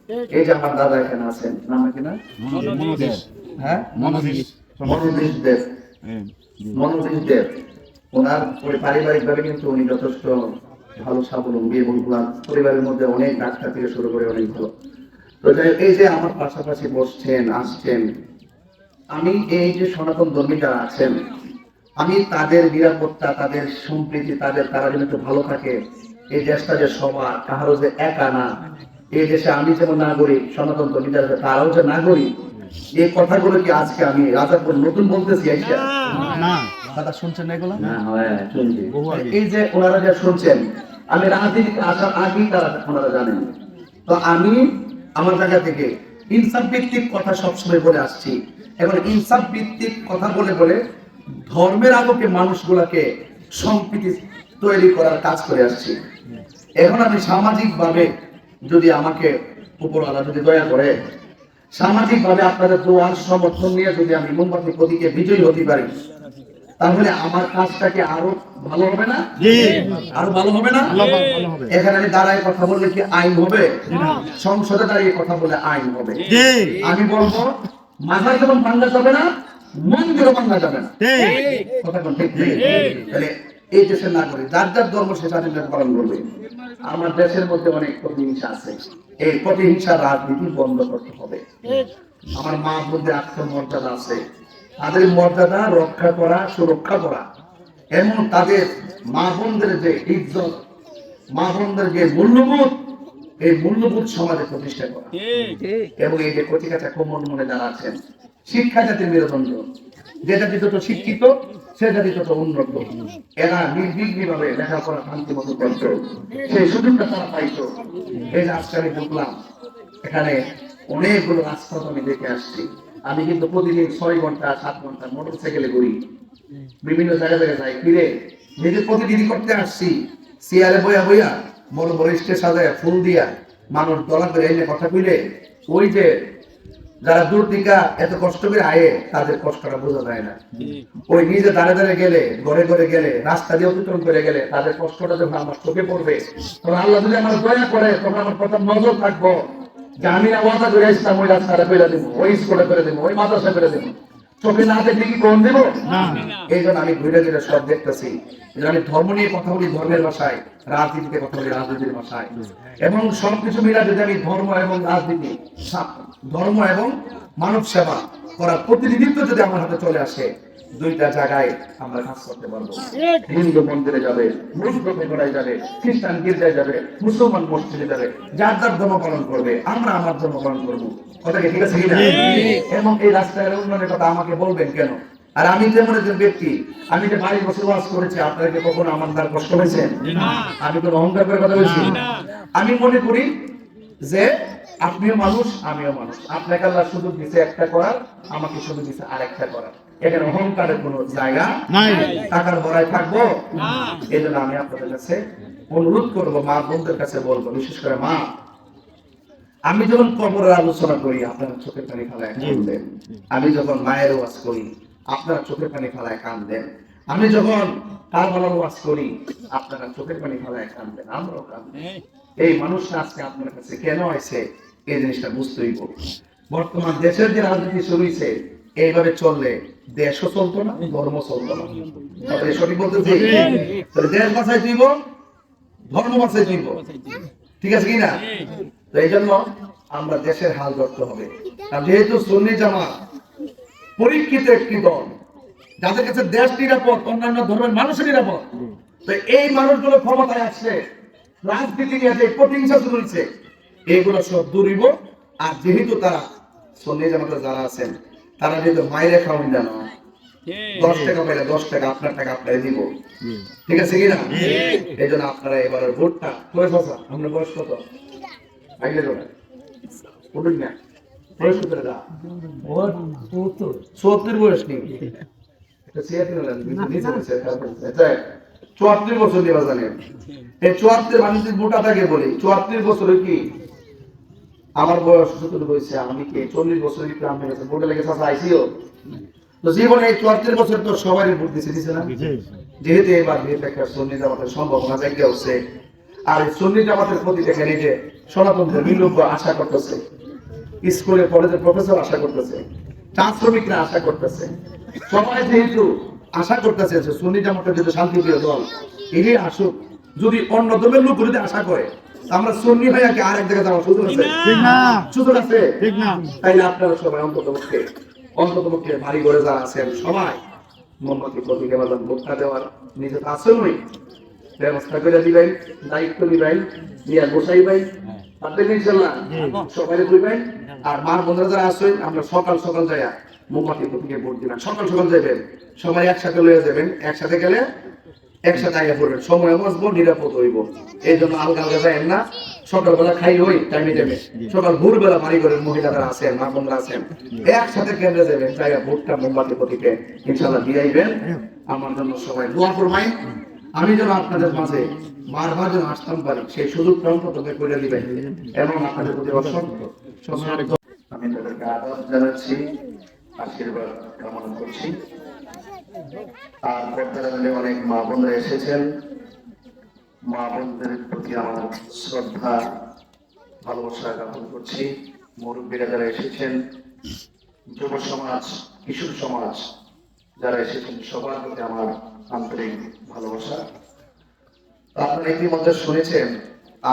এই যে আমার দাদা এখানে আছেন, নাম কি না? হ্যাঁ, মনোদীপ দেব। মনোদীপ দেব ওনার পারিবারিক ভাবে কিন্তু উনি যথেষ্ট ভালো স্বাবলম্বী এবং পরিবারের মধ্যে অনেক ডাক্তার থেকে শুরু করে অনেক ভালো। তো এই যে আমার পাশাপাশি বসছেন আসছেন, আমি এই যে সনাতন ধর্মী যারা আছেন, আমি তাদের নিরাপত্তা, তাদের সম্প্রীতি, তারা যেন একটু ভালো থাকে, এই দেশটা যে সবার, কাহারও যে একা না, এই দেশে আমি যেমন নাগরিক, সনাতন ধর্মী যারা তারাও যে নাগরিক, এই কথাগুলো কি আজকে আমি রাজাপুর নতুন বলতেছি? দাদা শুনছেন না এগুলো? এই যে ওনারা যা শুনছেন, আমি রাজনীতিতে আসার আগেই ওনারা জানেন। তো আমি আমার জায়গা থেকে ইনসাফ ভিত্তিক কথা সবসময় বলে আসছি। এবং ইনসাফ ভিত্তিক কথা বলে বলে ধর্মের আলোকে মানুষগুলাকে সম্প্রীতি তৈরি করার কাজ করে আসছি। এখন আমি সামাজিক ভাবে যদি আমাকে উপরওয়ালা যদি দয়া করে, সামাজিক ভাবে আপনাদের দোয়ার সমর্থন নিয়ে যদি আমি মোমবাতি প্রতীকে বিজয়ী হতে পারি, তাহলে আমার কাজটাকে আরো ভালো হবে না? আরো ভালো হবে না? এখানে আমি দাঁড়ায় কথা বললে কি আইন হবে? সংসদে দাঁড়িয়ে কথা বলে আইন হবে। আমি বলবো মাথার যেমন ভাঙা যাবে না, মন্দিরও ভাঙা যাবে না। কথা কোন ঠিক নেই? তাহলে এই দেশের নাগরিক যার যার ধর্ম সে স্বাধীনতা পালন করবে। আমার দেশের মধ্যে অনেক প্রতিহিংসা আছে, এই প্রতিহিংসা রাজনীতি বন্ধ করতে হবে। আমার মা বোনদের আত্মমর্যাদা আছে, তাদের মর্যাদা রক্ষা করা, সুরক্ষা করা, এবং তাদের মা বোনদের যে ইজ্জত, মা বোনদের যে মূল্যবোধ, এই মূল্যবোধ সমাজে প্রতিষ্ঠা করা। এবং এই যে কচিকাঁচা কোমল মনে যারা আছেন, শিক্ষা জাতির মেরুদণ্ড, যে জাতি যত শিক্ষিত সে জাতি তত উন্নত। এরা নির্বিঘ্ন ভাবে লেখাপড়া শান্তি মতো করত, সেই সুযোগটা তারা পাইতো। এই যে আজকে আমি ঢুকলাম, এখানে অনেকগুলো রাজপথ আমি দেখে আসছি। আমি কিন্তু প্রতিদিন 6 ঘন্টা 7 ঘন্টা মোটর সাইকেলে ঘুরি, বিভিন্ন জায়গায় যাই, ফিরে নিজে প্রতিদিন করতে আসছি। চেয়ারে বইয়া বইয়া বড় বড় স্টেজ সাজায় ফুল দিয়া মানুষ দলা করে এনে কথা কইলে, ওই যে যারা দূর থেকে এত কষ্ট করে আয়ে, তাদের কষ্টটা বোঝা যায় না। ওই নিজে দাঁড়ে দাঁড়ে গেলে, ঘরে ঘরে গেলে, রাস্তা দিয়ে অতিক্রম করে গেলে তাদের কষ্টটা যখন আমার চোখে পড়বে, তখন আল্লাহ যদি আমার দয়া করে, তখন আমার কথা নজর থাকবো যে আমি না ওয়াদা করে আসতাম ওই রাস্তাটা করে দেবো, ওই স্কুলে করে দেবো, ওই মাদ্রাসা করে দেবো। চোখে না দেখলে কি কোন দেবো? এই জন্য আমি ঘুরে ঘুরে সব দেখতেছি। আমি ধর্ম নিয়ে কথা বলি ধর্মের ভাষায়, রাজনীতিতে কথা বলি রাজনীতির ভাষায়, এবং সবকিছু মিলা যদি আমি ধর্ম এবং রাজনীতি, ধর্ম এবং মানব সেবা করার প্রতিনিধিত্ব যদি আমার হাতে চলে আসে, দুইটা জায়গায় আমরা কাজ করতে পারবো। হিন্দু মন্দিরে যাবে, মুসলিম ঘোড়ায় যাবে, খ্রিস্টান গির্জায় যাবে, মুসলমান মসজিদে যাবে, যার যার ধর্ম পালন করবে, আমরা আমার ধর্ম পালন করবো। কথা কি ঠিক আছে কিনা? এবং এই রাস্তার উন্নয়নের কথা আমাকে বলবেন কেন? আর আমি যেমন একজন ব্যক্তি, আমি যে 22 বছর ওয়াজ করেছি, আপনাকে কখনো আমার দ্বারা কষ্ট হয়েছে? আমি কোনো অহংকার করে কথা বলছি? আমি মনে করি যে আপনিও মানুষ, আমিও মানুষ। আপনাকে আল্লাহ সুযোগ দিচ্ছে একটা করার, আমাকে সুযোগ দিচ্ছে আরেকটা করার। এখানে অহংকারের কোনো জায়গা নাই, টাকার বড়াই থাকবো। এই জন্য আমি আপনাদের কাছে অনুরোধ করবো, মা বোনদের কাছে বলবো, বিশেষ করে মা, আমি যখন কবরের আলোচনা করি আপনারা চোখের পানি ফেলায় কাঁদেন। আমি যখন মায়ের ওয়াজ করি আপনারা চোখের পানি ফেলায় কাঁদেন। আমি যখন কারবালার ওয়াজ করি আপনারা চোখের পানি ফেলায় কাঁদেন, আমরাও কাঁদি। এই মানুষটা আজকে আপনার কাছে কেন আছে, এই জিনিসটা বুঝতে হইব। বর্তমান দেশের যে রাজনীতি শুরু হয়েছে, এইভাবে চললে দেশও চলতো না, ধর্ম চলতো না। সঠিক বলতেছি? দেশ বাঁচাই দিব, ধর্ম বাঁচাই দিব, ঠিক আছে কিনা? তো এই জন্য আমরা দেশের হাল ধরতে হবে। যেহেতু সুন্নি জামাত পরীক্ষিত একটি দল, যাদের কাছে দেশ নিরাপদ, অন্যান্য ধর্মের মানুষের নিরাপদ, তো এই মানুষগুলো ক্ষমতায় আসছে, রাজনীতি নিয়ে যে প্রতিহিংসা শুরু হয়েছে, এগুলো সব দূরিব। আর যেহেতু তারা সুন্নি জামাতের যারা আছেন, তারা যেহেতু মাইরে খাওয়ান জানো, 10 টাকা পাইলে 10 টাকা আপনার টাকা আপনারা দিব, ঠিক আছে কিনা? এই জন্য আপনারা এবারের ভোটটা করে ফসা। আমরা বয়স কত? আইলে না উঠুন না, বয়স কত? 74 বয়স নেই, 74 বছর দেওয়া জানেন। এই 74 আমি যদি মোটা থাকে বলি, 74 বছরে কি আমার বয়স 70 হয়েছে, আমি কি 40 বছরের একটু আমি ভোটে লেগে চাষা আইসিও। তো জীবনে এই 74 বছর তো সবারই ভোট দিছে না? যেহেতু এবার একটা সুন্নি জামাতের সম্ভাবনা জায়গা হচ্ছে, আর সুন্নি জামাতের প্রতি দেখেন এই যে সনাতন ধর্মীয় লোক আশা করতেছে, স্কুলে কলেজের প্রফেসর আশা করতেছে, চা শ্রমিকরা আশা করতেছে, সবাই যেহেতু আশা করতেছে সুন্নি জামাতের যেহেতু শান্তিপ্রিয় দল, এরই আসুক। যদি অন্য ধর্মের লোক যদি আশা করে আমরা সুন্নি হয়ে আর এক জায়গায় যাওয়ার সুযোগ আছে? ঠিক না, সুযোগ আছে? ঠিক না। তাইলে আপনারা সবাই অন্ততপক্ষে বাড়ি ঘরে যারা আছেন সবাই মোমবাতি প্রতীকে বাজান ভোটটা দেওয়ার নিজে তো আসেনই, ব্যবস্থা করে দিবেন, দায়িত্ব দিবেন, নিয়ে বসাইবেন, পারবেন ইনশাআল্লাহ সবাই দিবেন। আর মার বোনেরা যারা আছেন আমরা সকাল সকাল যাইয়া মোমবাতি প্রতীকে ভোট দিবেন, সকাল সকাল যাবেন, সবাই একসাথে লইয়া যাবেন, একসাথে গেলে একসাথে আইয়া পড়বেন, সময় বসবো, নিরাপদ হইব। এই জন্য আলগা আলগা যাবেন না, সকালবেলা খাই হই টাইমে টাইমে, সকাল ভোরবেলা বাড়ি ঘরের মহিলারা আছেন, মা বোনরা আছেন, একসাথে কেন্দ্রে যাবেন, জায়গা ভোটটা মোমবাতি প্রতীকে ইনশাআল্লাহ দিয়ে আইবেন। আমার জন্য সবাই দোয়া করবেন, আমি যেন আপনাদের মাঝে বারবার যেন আসতাম পারি সেই সুযোগটা অন্তত করে দিবেন। এবং আপনাদের প্রতি অসংখ্য আমি তাদেরকে আদর জানাচ্ছি, আশীর্বাদ কামনা করছি। আর পর্দার আড়ালে অনেক মা বোনরা এসেছেন, মা বোনদের প্রতি আমার শ্রদ্ধা ভালোবাসা জ্ঞাপন করছি। মুরব্বীরা যারা এসেছেন, যুব সমাজ, কিশোর সমাজ যারা এসেছেন, সবার প্রতি আমার আন্তরিক ভালোবাসা। আপনারা ইতিমধ্যে শুনেছেন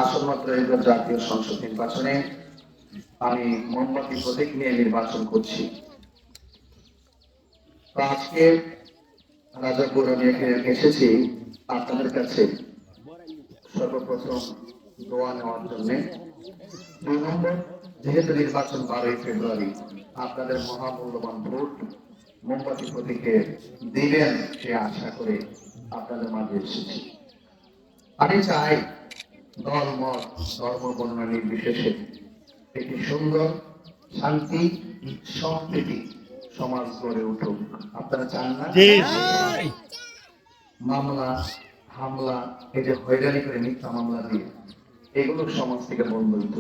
আসন্ন এবার জাতীয় সংসদ নির্বাচনে আমি মোমবাতি প্রতীক নিয়ে নির্বাচন করছি। আজকে রাজাপুর আমি এসেছি আপনাদের কাছে সর্বপ্রথম দোয়া নেওয়ার জন্য। 2 নম্বর, যেহেতু নির্বাচন 12ই ফেব্রুয়ারি, আপনাদের মহামূল্যবান ভোট মোমবাতি প্রতীকে দিবেন সে আশা করে আপনাদের মাঝে এসেছি। আমি চাই দল মত ধর্ম বর্ণনা নির্বিশেষে একটি সুন্দর শান্তি সম্প্রীতি সমাজ গড়ে উঠুক। আপনারা চান না? মামলা হামলা, এই যে হয়রানি করে মিথ্যা মামলা দিয়ে এগুলো সমাজ থেকে বন্ধ হইত।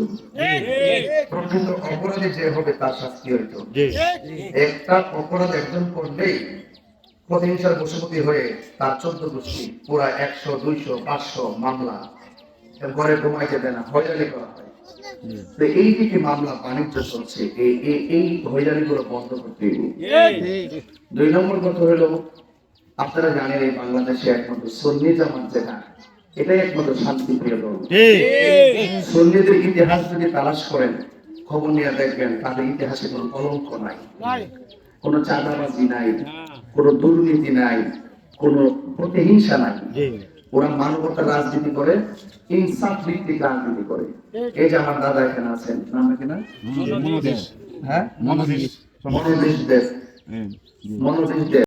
প্রকৃত অপরাধী যে হবে তার শাস্তি হইত। একটা অপরাধ একজন করলেই প্রতিহিংসার বশবর্তী হয়ে তার 14 গোষ্ঠী পুরা 100, 200, 500 মামলা ঘরে ঘুমাইতে দেয় না, হয়রানি করা হয়। তো এই দিকে মামলা বাণিজ্য চলছে, এই হয়রানি গুলো বন্ধ করতে হবে। 2 নম্বর কথা হলো, আপনারা জানেন এই বাংলাদেশে একমাত্র সুন্নি জামাত যেটা, এটাই একমাত্র শান্তিপ্রিয় দল। সুন্নিদের ইতিহাস যদি তালাশ করেন, খবর নিয়ে দেখবেন তাদের ইতিহাসে কোনো কলঙ্ক নাই, কোনো চাঁদাবাজি নাই, কোনো দুর্নীতি নাই, কোনো প্রতিহিংসা নাই। ওরা মানবতার রাজনীতি করে, ইনসাফ ভিত্তিক রাজনীতি করে। এই যে আমার দাদা এখানে আছেন, নাম কি না? হ্যাঁ, মনোদেশ দেব।